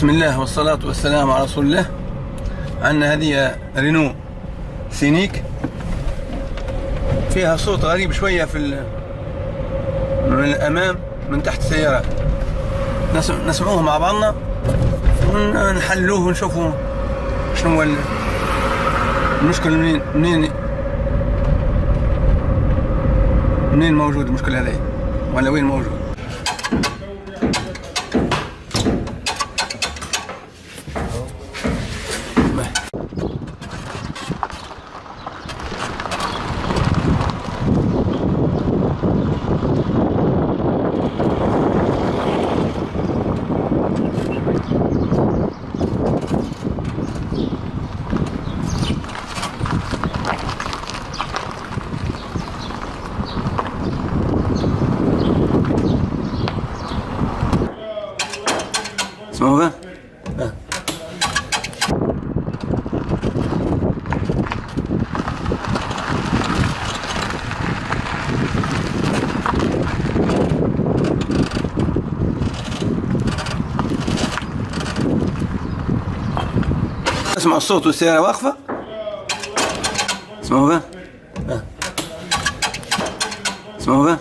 بسم الله والصلاة والسلام على رسول الله. عندنا هذه رينو سينيك، فيها صوت غريب شوية من الأمام من تحت السيارة. نسمعوه مع بعضنا ونحلوه ونشوفوا شنو هو المشكل، منين موجود المشكل هذا، ولا وين موجود. اسمعوا اسمعوا الصوت والسيارة واقفة. اسمعوا اسمعوا